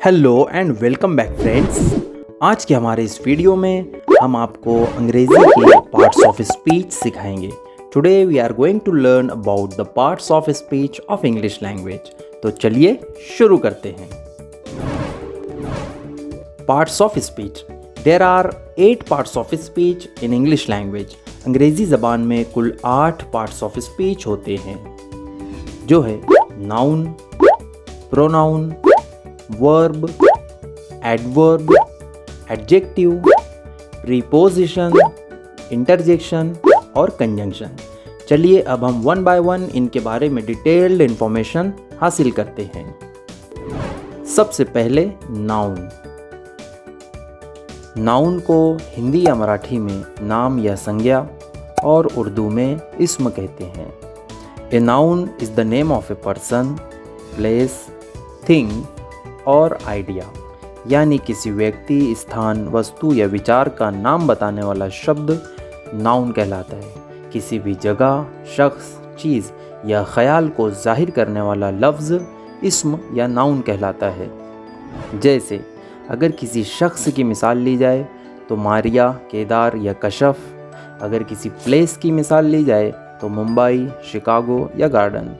Hello and welcome back friends. आज के हमारे इस वीडियो में हम आपको अंग्रेजी के पार्ट्स ऑफ स्पीच सिखाएंगे। Today we are going to learn about the parts of speech of English language. तो चलिए शुरू करते हैं। Parts of speech. There are 8 parts of speech in English language. अंग्रेजी ज़बान में कुल 8 पार्ट्स ऑफ स्पीच होते हैं, जो है noun, pronoun, verb, adverb, adjective, preposition, interjection और कंजंक्शन। चलिए अब हम वन बाय वन इनके बारे में डिटेल्ड इंफॉर्मेशन हासिल करते हैं। सबसे पहले नाउन। नाउन को हिंदी या मराठी में नाम या संज्ञा और उर्दू में इस्म कहते हैं। A noun is the name of a person, place, thing और आइडिया, यानी किसी व्यक्ति, स्थान, वस्तु या विचार का नाम बताने वाला शब्द नाउन कहलाता है। किसी भी जगह, शख्स, चीज़ या ख्याल को जाहिर करने वाला लफ्ज़ इस्म या नाउन कहलाता है। जैसे अगर किसी शख्स की मिसाल ली जाए तो मारिया, केदार या कशफ। अगर किसी प्लेस की मिसाल ली जाए तो मुंबई, शिकागो या गार्डन।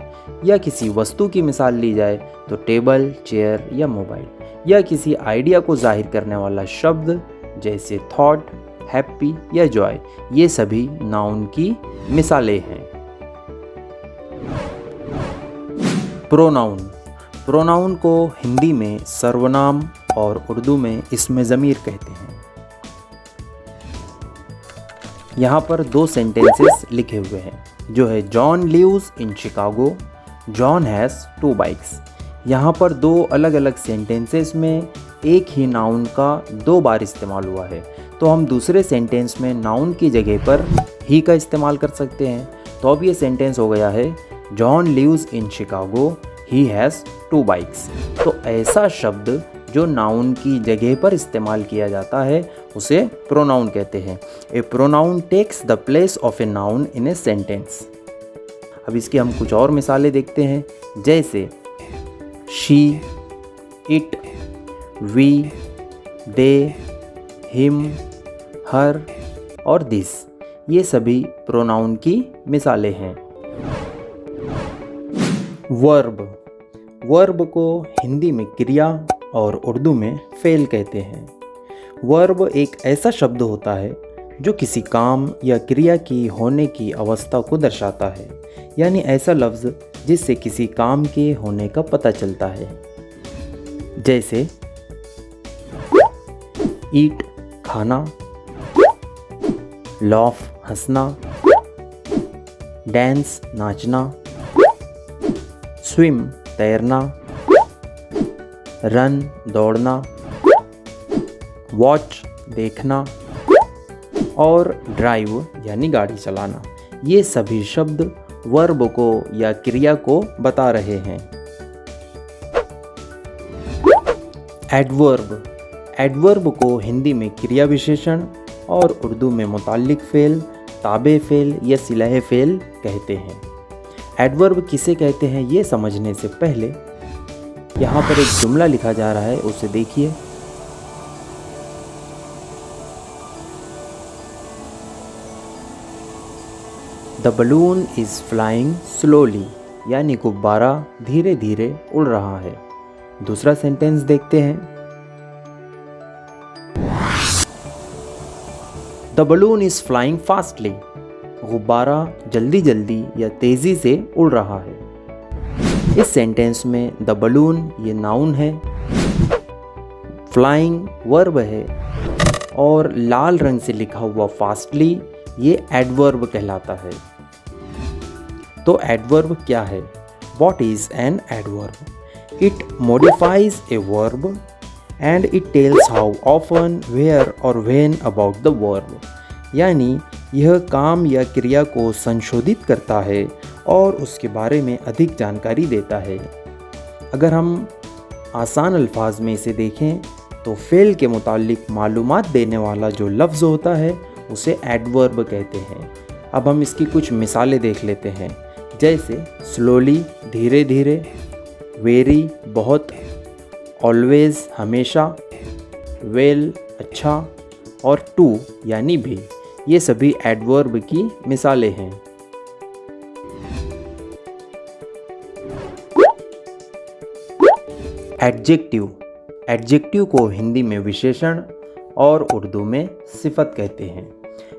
या किसी वस्तु की मिसाल ली जाए तो टेबल, चेयर या मोबाइल। या किसी आइडिया को जाहिर करने वाला शब्द जैसे थॉट, हैप्पी या जॉय। ये सभी नाउन की मिसालें हैं। प्रोनाउन। प्रोनाउन को हिंदी में सर्वनाम और उर्दू में इस्म ज़मीर कहते हैं। यहाँ पर 2 सेंटेंसेस लिखे हुए हैं, जो है John lives in Chicago, John has 2 bikes. यहाँ पर 2 अलग अलग सेंटेंसेस में एक ही नाउन का 2 बार इस्तेमाल हुआ है, तो हम दूसरे सेंटेंस में नाउन की जगह पर ही का इस्तेमाल कर सकते हैं। तो अब ये सेंटेंस हो गया है John lives in Chicago, he has 2 bikes. तो ऐसा शब्द जो नाउन की जगह पर इस्तेमाल किया जाता है उसे प्रोनाउन कहते हैं। A pronoun takes the place of a noun in a sentence. अब इसकी हम कुछ और मिसालें देखते हैं, जैसे she, it, we, they, him, her और दिस। ये सभी प्रोनाउन की मिसालें हैं। वर्ब। वर्ब को हिंदी में क्रिया और उर्दू में फेल कहते हैं। वर्ब एक ऐसा शब्द होता है जो किसी काम या क्रिया की होने की अवस्था को दर्शाता है, यानी ऐसा लफ्ज़ जिससे किसी काम के होने का पता चलता है। जैसे ईट खाना, लॉफ हंसना, डांस नाचना, स्विम तैरना, रन दौड़ना, वॉच देखना और ड्राइव यानी गाड़ी चलाना। ये सभी शब्द वर्ब को या क्रिया को बता रहे हैं। एडवर्ब। एडवर्ब को हिंदी में क्रिया विशेषण और उर्दू में मुताल्लिक फेल, ताबे फेल या सिलह फेल कहते हैं। एडवर्ब किसे कहते हैं ये समझने से पहले यहाँ पर एक जुमला लिखा जा रहा है, उसे देखिए। The balloon is flying slowly, यानी गुब्बारा धीरे धीरे उड़ रहा है। दूसरा सेंटेंस देखते हैं। The balloon is flying fastly, गुब्बारा जल्दी जल्दी या तेज़ी से उड़ रहा है। इस सेंटेंस में द बलून ये नाउन है, फ्लाइंग वर्ब है और लाल रंग से लिखा हुआ फास्टली ये एडवर्ब कहलाता है। तो एडवर्ब क्या है? What is an adverb? It modifies a verb and it tells how often, where और when about the verb। यानी यह काम या क्रिया को संशोधित करता है और उसके बारे में अधिक जानकारी देता है। अगर हम आसान अल्फाज में इसे देखें तो फेल के मुतालिक मालूमात देने वाला जो लफ्ज़ होता है उसे एडवर्ब कहते हैं। अब हम इसकी कुछ मिसालें देख लेते हैं, जैसे स्लोली धीरे धीरे, वेरी बहुत, ऑलवेज हमेशा, वेल अच्छा और टू यानी भी, ये सभी एडवर्ब की मिसालें हैं। एडजेक्टिव, एडजेक्टिव को हिंदी में विशेषण और उर्दू में सिफत कहते हैं।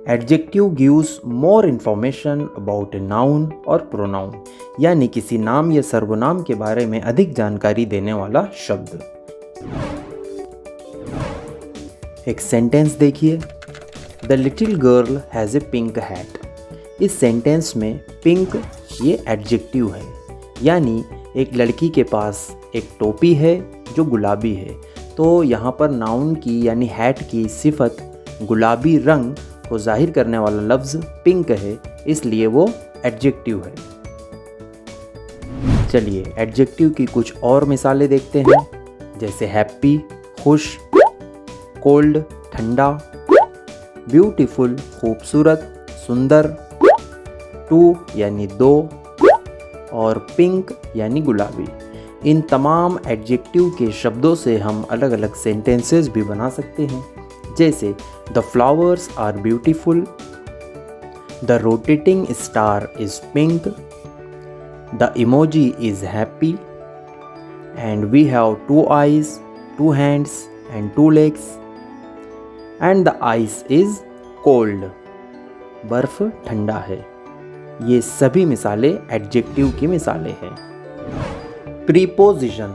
Adjective gives more information about a noun और प्रोनाउन, यानी किसी नाम या सर्वनाम के बारे में अधिक जानकारी देने वाला शब्द। एक सेंटेंस देखिए, the little girl has a pink hat. इस सेंटेंस में पिंक ये एडजेक्टिव है, यानी एक लड़की के पास एक टोपी है जो गुलाबी है। तो यहाँ पर नाउन की यानी हैट की सिफत गुलाबी रंग को जाहिर करने वाला लफ्ज़ पिंक है, इसलिए वो एडजेक्टिव है। चलिए एडजेक्टिव की कुछ और मिसालें देखते हैं, जैसे हैप्पी खुश, कोल्ड ठंडा, ब्यूटीफुल खूबसूरत सुंदर, टू यानी दो और पिंक यानी गुलाबी। इन तमाम एडजेक्टिव के शब्दों से हम अलग अलग सेंटेंसेस भी बना सकते हैं, जैसे the flowers are beautiful, the rotating star is pink, the emoji is happy, and we have 2 eyes, 2 hands and 2 legs, and the ice is cold. बर्फ ठंडा है। ये सभी मिसालें एडजेक्टिव की मिसालें हैं। प्रीपोजिशन,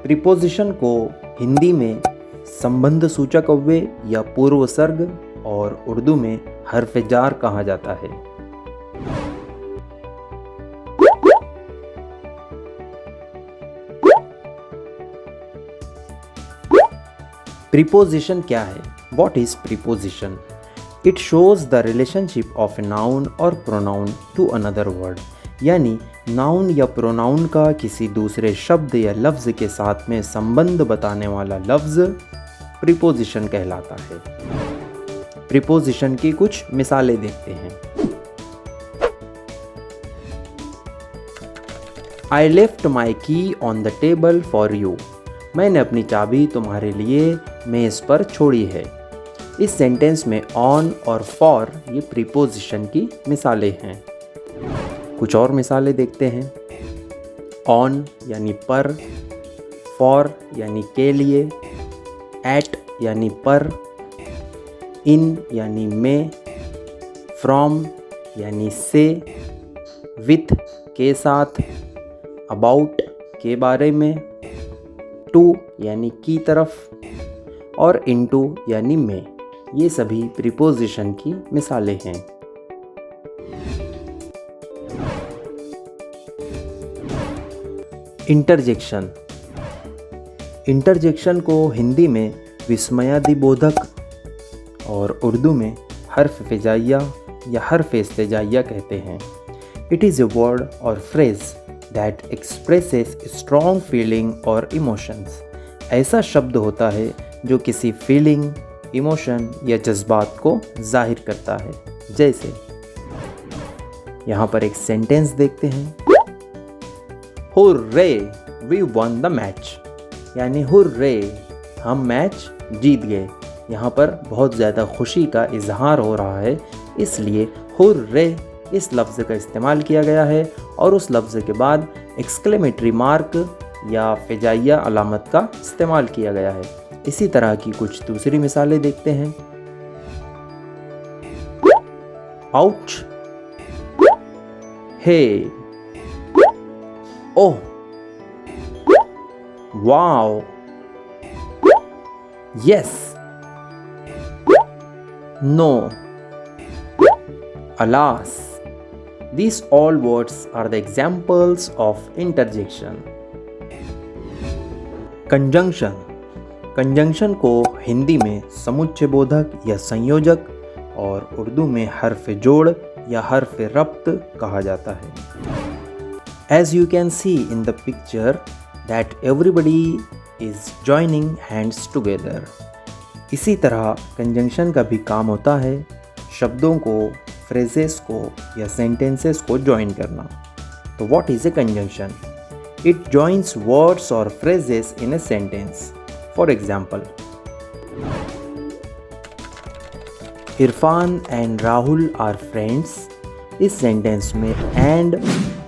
प्रीपोजिशन को हिंदी में संबंध सूचक अव्यय या पूर्व सर्ग और उर्दू में हर्फ जार कहा जाता है। प्रीपोजिशन क्या है? What is preposition? It shows the relationship of a noun or pronoun to another word. यानी नाउन या प्रोनाउन का किसी दूसरे शब्द या लफ्ज़ के साथ में संबंध बताने वाला लफ्ज़ प्रीपोजिशन कहलाता है। प्रीपोजिशन की कुछ मिसालें देखते हैं। I left my key on the table for you. मैंने अपनी चाबी तुम्हारे लिए मेज़ पर छोड़ी है। इस सेंटेंस में ऑन और फॉर ये प्रीपोजिशन की मिसालें हैं। कुछ और मिसालें देखते हैं। ऑन यानी पर, फॉर यानी के लिए, एट यानी पर, इन यानी में, फ्रॉम यानी से, विथ के साथ, अबाउट के बारे में, टू यानी की तरफ और इनटू यानी में। ये सभी प्रीपोजिशन की मिसालें हैं। इंटरजेक्शन, इंटरजेक्शन को हिंदी में विस्मयादिबोधक और उर्दू में हर्फ फिजाइया या हर्फ इस्तेजाइया कहते हैं। इट इज़ ए वर्ड और phrase that expresses strong feeling और इमोशंस। ऐसा शब्द होता है जो किसी फीलिंग, इमोशन या जज्बात को जाहिर करता है। जैसे यहाँ पर एक सेंटेंस देखते हैं, hurray we won the match, यानी हुर्रे हम मैच जीत गए। यहाँ पर बहुत ज़्यादा खुशी का इजहार हो रहा है, इसलिए हुर्रे इस लफ्ज़ का इस्तेमाल किया गया है और उस लफ्ज़ के बाद एक्सक्लेमेटरी मार्क या फिजाइया अलामत का इस्तेमाल किया गया है। इसी तरह की कुछ दूसरी मिसालें देखते हैं। Ouch, hey, oh, wow, yes, no, alas. These all words are the examples of interjection. Conjunction, conjunction को हिंदी में समुच्चय बोधक या संयोजक और उर्दू में हर्फ जोड़ या हर्फ रब्त कहा जाता है। As you can see in the picture that everybody is joining hands together. इसी तरह कंजंक्शन का भी काम होता है शब्दों को, फ्रेजेस को या सेंटेंसेस को ज्वाइन करना। तो what is a conjunction? It joins words or phrases in a sentence. For example, Irfan and Rahul are friends. इस सेंटेंस में एंड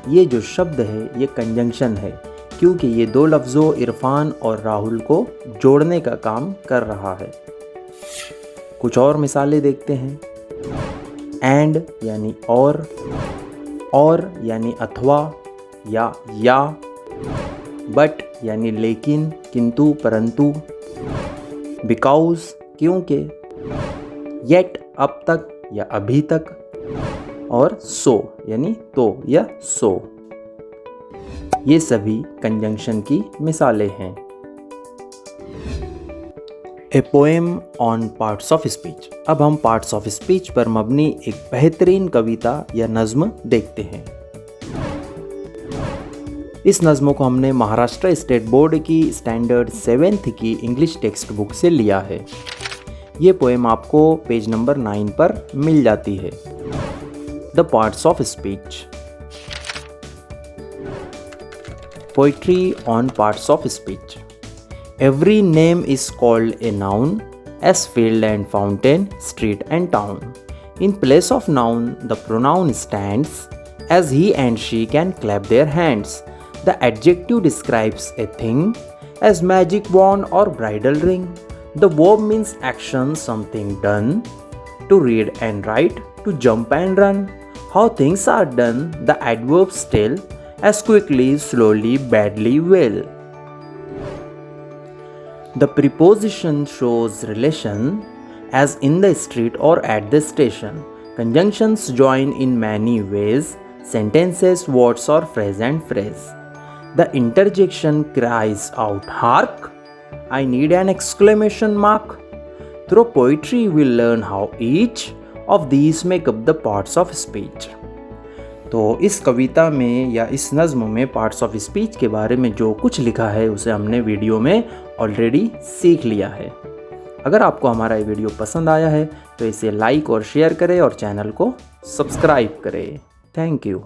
ये जो शब्द है ये कंजंक्शन है, क्योंकि ये दो लफ्ज़ों इरफान और राहुल को जोड़ने का काम कर रहा है। कुछ और मिसालें देखते हैं। एंड यानी और यानी अथवा या, बट यानी लेकिन, किंतु, परंतु, बिकॉज क्योंकि, येट अब तक या अभी तक, और सो यानी तो या सो। ये सभी कंजंक्शन की मिसालें हैं। A poem on parts of speech. अब हम पार्ट्स ऑफ स्पीच पर मबनी एक बेहतरीन कविता या नज्म देखते हैं। इस नज्म को हमने महाराष्ट्र स्टेट बोर्ड की स्टैंडर्ड 7th की इंग्लिश टेक्स्ट बुक से लिया है। ये पोएम आपको पेज नंबर 9 पर मिल जाती है। The parts of speech. Poetry on parts of speech. Every name is called a noun, as field and fountain, street and town. In place of noun the pronoun stands, as he and she can clap their hands. The adjective describes a thing, as magic wand or bridal ring. The verb means action, something done. To read and write, to jump and run. How things are done, the adverbs tell, as quickly, slowly, badly, well. The preposition shows relation, as in the street or at the station. Conjunctions join in many ways, sentences, words or phrase and phrase. The interjection cries out, "Hark! I need an exclamation mark." Through poetry, we learn how each of these make up the parts of speech. तो इस कविता में या इस नज़्म में parts of speech के बारे में जो कुछ लिखा है उसे हमने वीडियो में ऑलरेडी सीख लिया है। अगर आपको हमारा ये वीडियो पसंद आया है तो इसे लाइक और शेयर करें और चैनल को सब्सक्राइब करें। Thank you.